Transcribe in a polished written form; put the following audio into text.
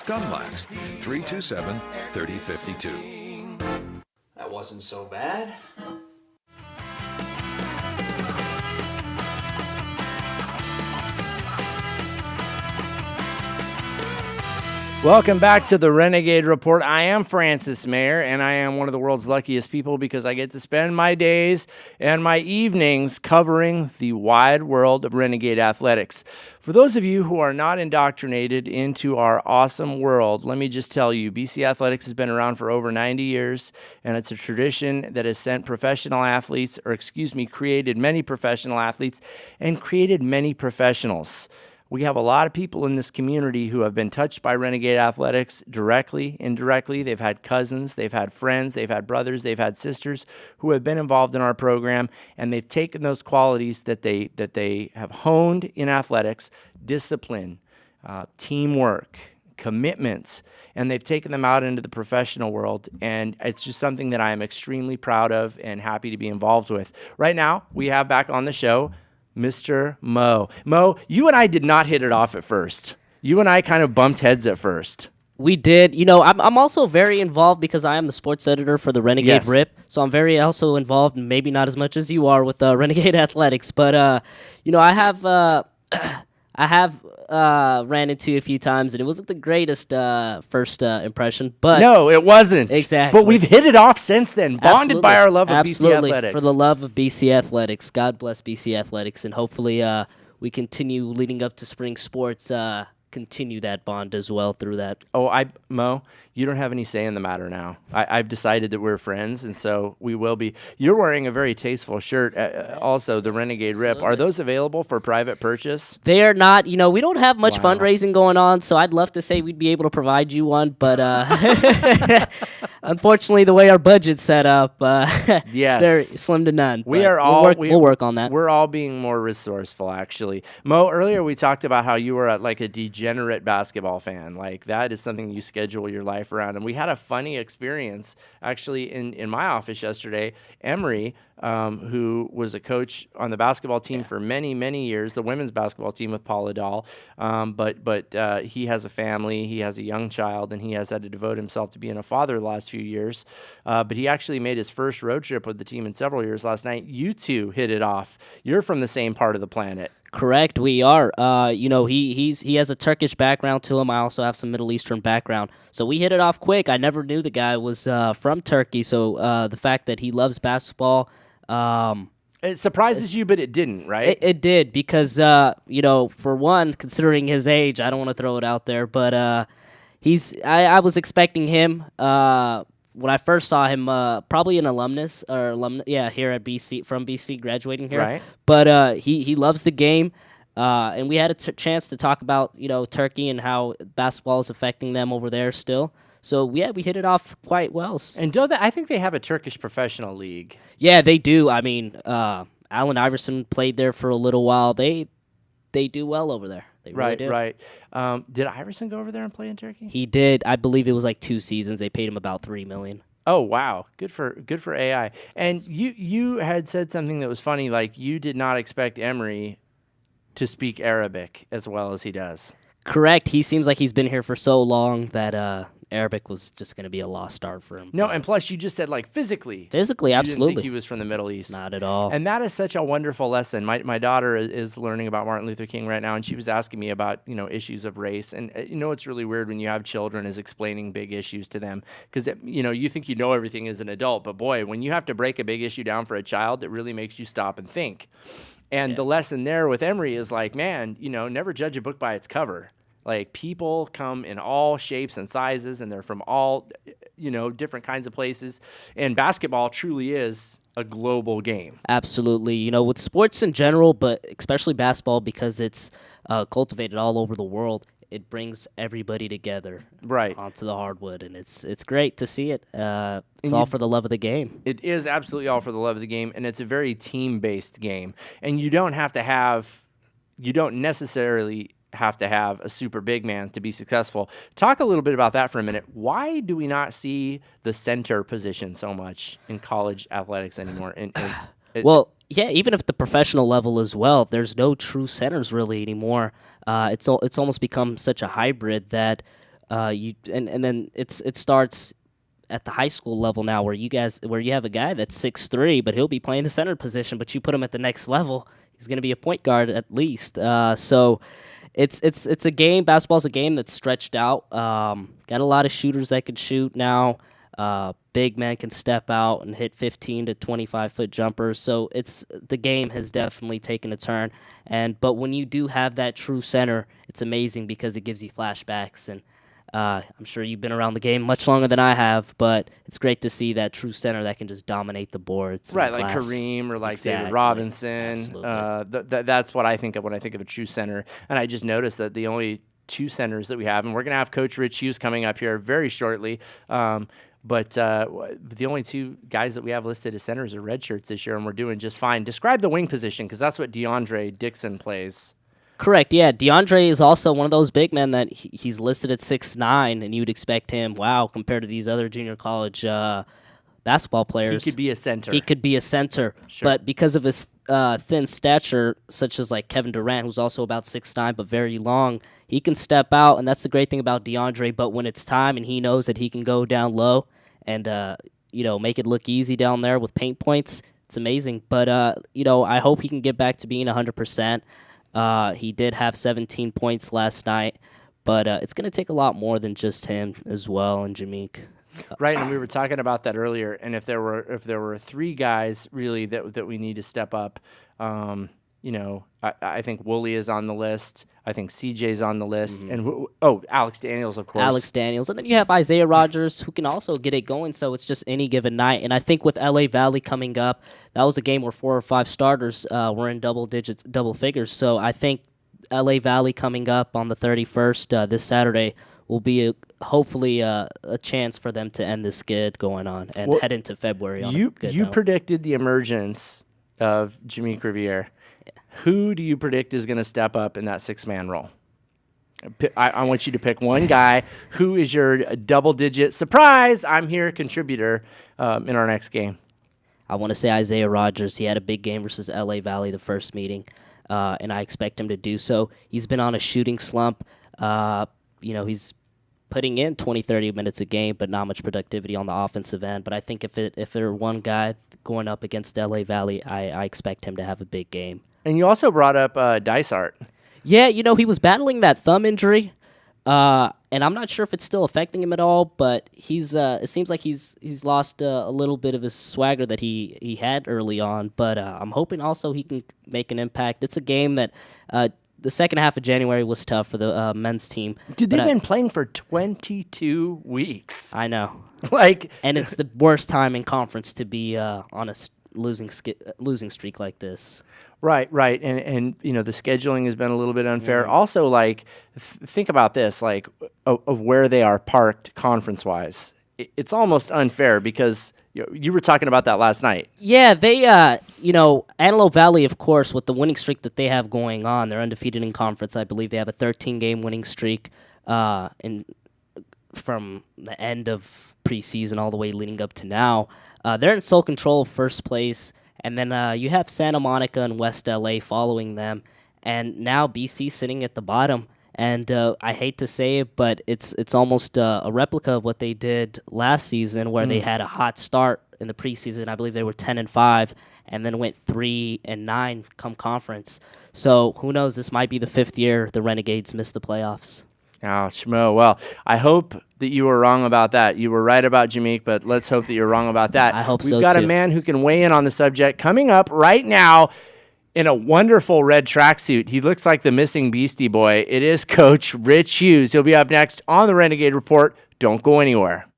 Gunlax 327-3052. That wasn't so bad. Welcome back to the Renegade Report. I am Francis Mayer, and I am one of the world's luckiest people because I get to spend my days and my evenings covering the wide world of Renegade athletics. For those of you who are not indoctrinated into our awesome world, let me just tell you, BC Athletics has been around for over 90 years, and it's a tradition that has sent created many professional athletes and created many professionals. We have a lot of people in this community who have been touched by Renegade Athletics directly, indirectly. They've had cousins, they've had friends, they've had brothers, they've had sisters who have been involved in our program, and they've taken those qualities that they have honed in athletics, discipline, teamwork, commitments, and they've taken them out into the professional world, and it's just something that I am extremely proud of and happy to be involved with. Right now, we have back on the show Mr. Mo. Mo, you and I did not hit it off at first. You and I kind of bumped heads at first. We did. You know, I'm also very involved because I am the sports editor for the Renegade Rip. So I'm very also involved, maybe not as much as you are with Renegade Athletics. But, you know, I have ran into you a few times, and it wasn't the greatest first impression. But no, it wasn't. Exactly. But we've hit it off since then, bonded by our love of BC Athletics. For the love of BC Athletics. God bless BC Athletics, and hopefully we continue leading up to spring sports, continue that bond as well through that. Oh, Mo, you don't have any say in the matter now. I've decided that we're friends, and so we will be. You're wearing a very tasteful shirt, also the Renegade Rip. Are those available for private purchase? They are not. You know, we don't have much fundraising going on, so I'd love to say we'd be able to provide you one, but unfortunately, the way our budget's set up, it's very slim to none. We'll work on that. We're all being more resourceful, actually. Mo, earlier we talked about how you were like a degenerate basketball fan. Like, that is something you schedule your life around. And we had a funny experience actually in my office yesterday. Emery, who was a coach on the basketball team for many, many years, the women's basketball team with Paula Dahl, but he has a family, he has a young child, and he has had to devote himself to being a father the last few years. But he actually made his first road trip with the team in several years last night. You two hit it off. You're from the same part of the planet. Correct, we are. You know, he has a Turkish background to him. I also have some Middle Eastern background. So we hit it off quick. I never knew the guy was from Turkey. So the fact that he loves basketball, it surprises you, but it didn't, right? It did because you know, for one, considering his age, I don't want to throw it out there, but I was expecting him. When I first saw him, probably an alumnus here at BC, from BC, graduating here. Right. But he loves the game, and we had a chance to talk about, you know, Turkey and how basketball is affecting them over there still. So we hit it off quite well. And I think they have a Turkish professional league. Yeah, they do. I mean, Allen Iverson played there for a little while. They do well over there. They really do. Right. Did Iverson go over there and play in Turkey? He did. I believe it was like 2 seasons. They paid him about $3 million. Oh, wow. Good for AI. And you had said something that was funny, like you did not expect Emery to speak Arabic as well as he does. Correct. He seems like he's been here for so long that Arabic was just going to be a lost art for him. No, and plus you just said like physically. Physically, you absolutely. didn't think he was from the Middle East. Not at all. And that is such a wonderful lesson. My daughter is learning about Martin Luther King right now, and she was asking me about, you know, issues of race. And you know, it's really weird when you have children is explaining big issues to them because, you know, you think you know everything as an adult, but boy, when you have to break a big issue down for a child, it really makes you stop and think. And the lesson there with Emery is like, man, you know, never judge a book by its cover. Like, people come in all shapes and sizes, and they're from all, you know, different kinds of places. And basketball truly is a global game. Absolutely. You know, with sports in general, but especially basketball because it's cultivated all over the world, it brings everybody together onto the hardwood, and it's great to see it. It's all for the love of the game. It is absolutely all for the love of the game, and it's a very team-based game. And you don't necessarily have to have a super big man to be successful. Talk a little bit about that for a minute. Why do we not see the center position so much in college athletics anymore? Well, yeah, even at the professional level as well, there's no true centers really anymore. It's almost become such a hybrid that And then it starts at the high school level now, where you have a guy that's 6'3", but he'll be playing the center position. But you put him at the next level, he's going to be a point guard at least. So it's a game. Basketball's a game that's stretched out. Got a lot of shooters that can shoot now. Big men can step out and hit 15 to 25-foot jumpers. So the game has definitely taken a turn. But when you do have that true center, it's amazing because it gives you flashbacks. And I'm sure you've been around the game much longer than I have, but it's great to see that true center that can just dominate the boards. Right, like Kareem or like Exactly. David Robinson. That's what I think of when I think of a true center. And I just noticed that the only two centers that we have, and we're going to have Coach Rich Hughes coming up here very shortly, but the only two guys that we have listed as centers are red shirts this year, and we're doing just fine. Describe the wing position, because that's what DeAndre Dixon plays. Correct, yeah. DeAndre is also one of those big men that he's listed at 6'9", and you'd expect him, compared to these other junior college basketball players. He could be a center. He could be a center, Sure. But because of his thin stature, such as like Kevin Durant, who's also about 6'9", but very long, he can step out, and that's the great thing about DeAndre. But when it's time and he knows that he can go down low and make it look easy down there with paint points, it's amazing. But I hope he can get back to being 100%. He did have 17 points last night, but it's going to take a lot more than just him as well, and Jameek. Right, and we were talking about that earlier. And if there were three guys really that we need to step up, I think Woolley is on the list. I think CJ's on the list, and Alex Daniels, of course. Alex Daniels, and then you have Isaiah Rogers, who can also get it going. So it's just any given night. And I think with LA Valley coming up, that was a game where 4 or 5 starters were in double figures. So I think LA Valley coming up on the 31st this Saturday will be hopefully a chance for them to end this skid going on and head into February. You predicted the emergence of Jameek Riviere. Who do you predict is going to step up in that 6-man role? I want you to pick one guy. Who is your double-digit surprise? I'm here contributor in our next game. I want to say Isaiah Rogers. He had a big game versus LA Valley the first meeting, and I expect him to do so. He's been on a shooting slump. He's putting in 20, 30 minutes a game, but not much productivity on the offensive end. But I think if it were one guy going up against LA Valley, I expect him to have a big game. And you also brought up Dysart. Yeah, he was battling that thumb injury, and I'm not sure if it's still affecting him at all. But it seems like he's lost a little bit of his swagger that he had early on. But I'm hoping also he can make an impact. It's a game that the second half of January was tough for the men's team. Dude, they've been playing for 22 weeks. I know, and it's the worst time in conference to be on a losing streak like this. Right, and the scheduling has been a little bit unfair. Also, think about this, of where they are parked conference-wise. It's almost unfair because you were talking about that last night. Yeah, they, Antelope Valley, of course, with the winning streak that they have going on, they're undefeated in conference. I believe they have a 13-game winning streak from the end of preseason all the way leading up to now. They're in sole control of first place. And then you have Santa Monica and West LA following them, and now BC sitting at the bottom. And I hate to say it, but it's almost a replica of what they did last season, where they had a hot start in the preseason. I believe they were 10-5, and then went 3-9 come conference. So who knows? This might be the 5th year the Renegades missed the playoffs. Oh, Shmo. Well, I hope that you were wrong about that. You were right about Jameek, but let's hope that you're wrong about that. I hope so, too. We've got a man who can weigh in on the subject coming up right now in a wonderful red tracksuit. He looks like the missing Beastie Boy. It is Coach Rich Hughes. He'll be up next on the Renegade Report. Don't go anywhere.